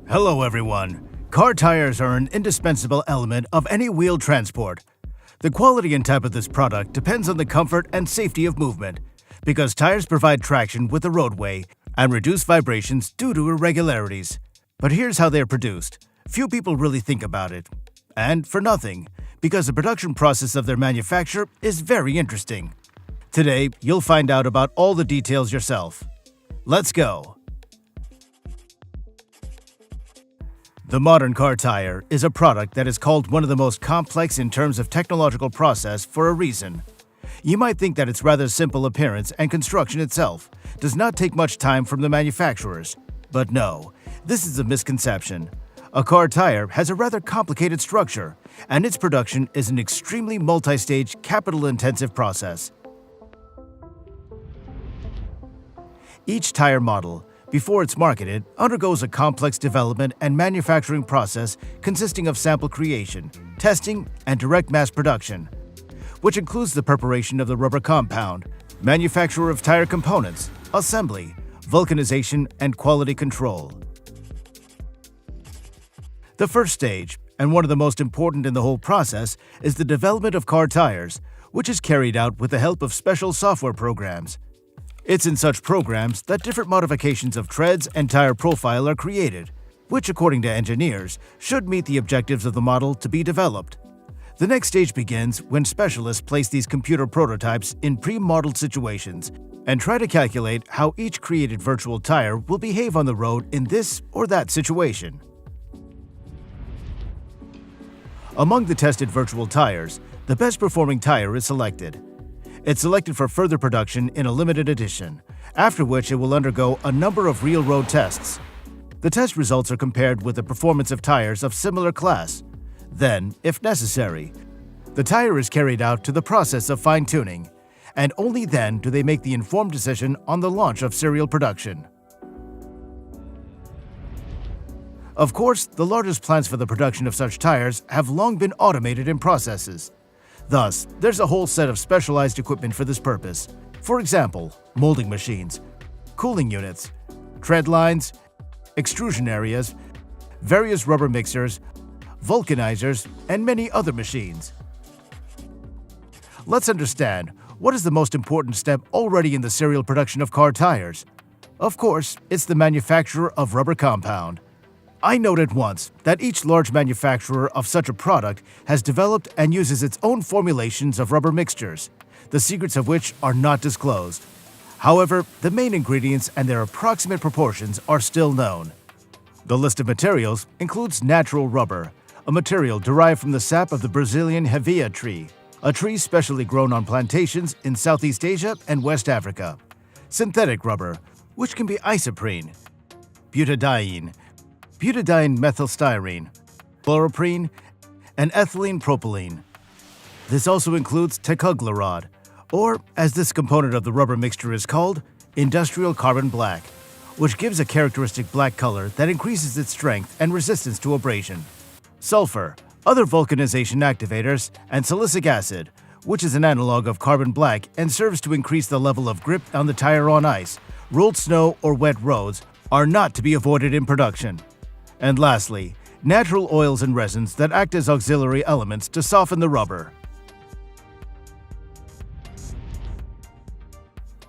Hello everyone. Car tires are an indispensable element of any wheeled transport. The quality and type of this product depends on the comfort and safety of movement, because tires provide traction with the roadway and reduce vibrations due to irregularities. But here's how they're produced. Few people really think about it. And for nothing, because the production process of their manufacture is very interesting. Today, you'll find out about all the details yourself. Let's go! The modern car tire is a product that is called one of the most complex in terms of technological process for a reason. You might think that its rather simple appearance and construction itself does not take much time from the manufacturers. But no, this is a misconception. A car tire has a rather complicated structure, and its production is an extremely multi-stage, capital-intensive process. Each tire model, before it's marketed, undergoes a complex development and manufacturing process consisting of sample creation, testing, and direct mass production, which includes the preparation of the rubber compound, manufacture of tire components, assembly, vulcanization, and quality control. The first stage, and one of the most important in the whole process, is the development of car tires, which is carried out with the help of special software programs. It's in such programs that different modifications of treads and tire profile are created, which, according to engineers, should meet the objectives of the model to be developed. The next stage begins when specialists place these computer prototypes in pre-modeled situations and try to calculate how each created virtual tire will behave on the road in this or that situation. Among the tested virtual tires, the best performing tire is selected. It's selected for further production in a limited edition, after which it will undergo a number of real road tests. The test results are compared with the performance of tires of similar class. Then, if necessary, the tire is carried out to the process of fine-tuning, and only then do they make the informed decision on the launch of serial production. Of course, the largest plants for the production of such tires have long been automated in processes. Thus, there's a whole set of specialized equipment for this purpose. For example, molding machines, cooling units, tread lines, extrusion areas, various rubber mixers, vulcanizers, and many other machines. Let's understand, what is the most important step already in the serial production of car tires? Of course, it's the manufacture of rubber compound. I noted once that each large manufacturer of such a product has developed and uses its own formulations of rubber mixtures, the secrets of which are not disclosed. However, the main ingredients and their approximate proportions are still known. The list of materials includes natural rubber, a material derived from the sap of the Brazilian hevea tree, a tree specially grown on plantations in Southeast Asia and West Africa; synthetic rubber, which can be isoprene, butadiene methylstyrene, chloroprene, and ethylene propylene. This also includes tecuglerod, or, as this component of the rubber mixture is called, industrial carbon black, which gives a characteristic black color that increases its strength and resistance to abrasion; sulfur, other vulcanization activators, and silicic acid, which is an analog of carbon black and serves to increase the level of grip on the tire on ice, rolled snow, or wet roads, are not to be avoided in production. And lastly, natural oils and resins that act as auxiliary elements to soften the rubber.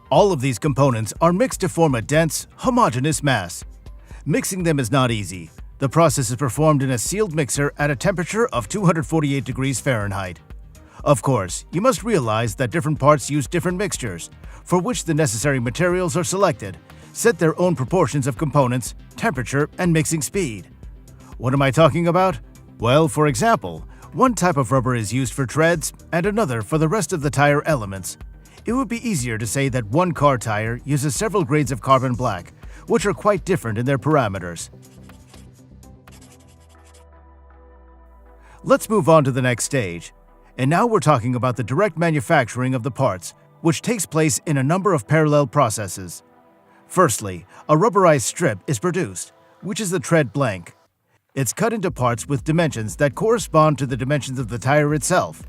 All of these components are mixed to form a dense, homogeneous mass. Mixing them is not easy. The process is performed in a sealed mixer at a temperature of 248 degrees Fahrenheit. Of course, you must realize that different parts use different mixtures, for which the necessary materials are selected, set their own proportions of components, temperature, and mixing speed. What am I talking about? Well, for example, one type of rubber is used for treads and another for the rest of the tire elements. It would be easier to say that one car tire uses several grades of carbon black, which are quite different in their parameters. Let's move on to the next stage. And now we're talking about the direct manufacturing of the parts, which takes place in a number of parallel processes. Firstly, a rubberized strip is produced, which is the tread blank. It's cut into parts with dimensions that correspond to the dimensions of the tire itself.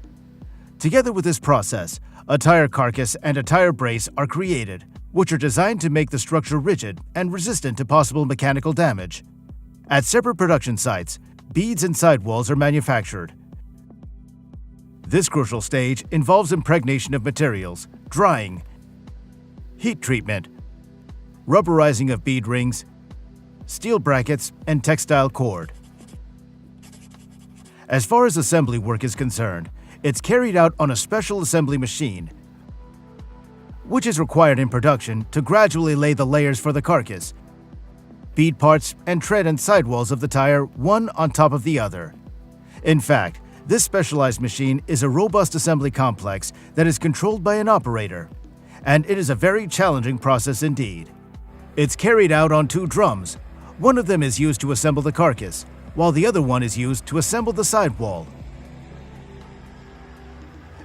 Together with this process, a tire carcass and a tire brace are created, which are designed to make the structure rigid and resistant to possible mechanical damage. At separate production sites, beads and sidewalls are manufactured. This crucial stage involves impregnation of materials, drying, heat treatment, rubberizing of bead rings, steel brackets, and textile cord. As far as assembly work is concerned, it's carried out on a special assembly machine, which is required in production to gradually lay the layers for the carcass, bead parts, and tread and sidewalls of the tire one on top of the other. In fact, this specialized machine is a robust assembly complex that is controlled by an operator, and it is a very challenging process indeed. It's carried out on 2 drums. One of them is used to assemble the carcass, while the other one is used to assemble the sidewall.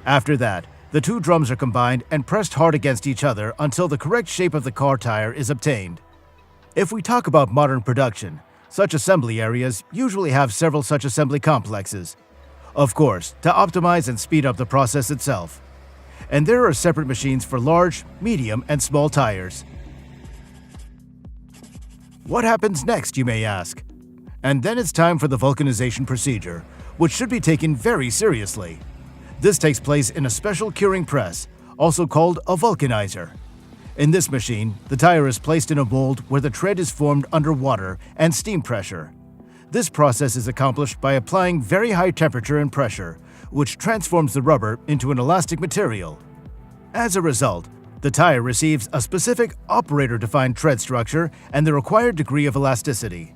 After that, the 2 drums are combined and pressed hard against each other until the correct shape of the car tire is obtained. If we talk about modern production, such assembly areas usually have several such assembly complexes, of course, to optimize and speed up the process itself. And there are separate machines for large, medium, and small tires. What happens next, you may ask? And then it's time for the vulcanization procedure, which should be taken very seriously. This takes place in a special curing press, also called a vulcanizer. In this machine, the tire is placed in a mold where the tread is formed under water and steam pressure. This process is accomplished by applying very high temperature and pressure, which transforms the rubber into an elastic material. As a result, the tire receives a specific operator-defined tread structure and the required degree of elasticity.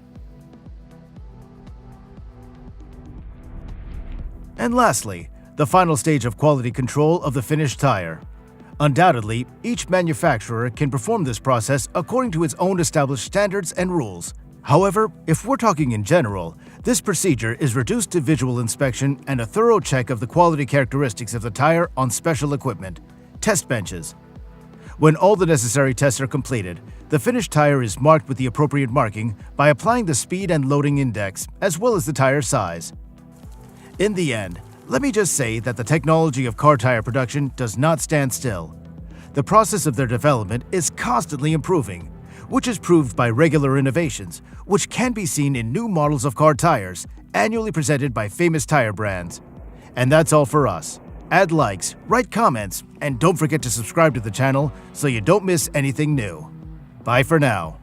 And lastly, the final stage of quality control of the finished tire. Undoubtedly, each manufacturer can perform this process according to its own established standards and rules. However, if we're talking in general, this procedure is reduced to visual inspection and a thorough check of the quality characteristics of the tire on special equipment, test benches. When all the necessary tests are completed, the finished tire is marked with the appropriate marking by applying the speed and loading index, as well as the tire size. In the end, let me just say that the technology of car tire production does not stand still. The process of their development is constantly improving, which is proved by regular innovations, which can be seen in new models of car tires, annually presented by famous tire brands. And that's all for us. Add likes, write comments, and don't forget to subscribe to the channel so you don't miss anything new. Bye for now.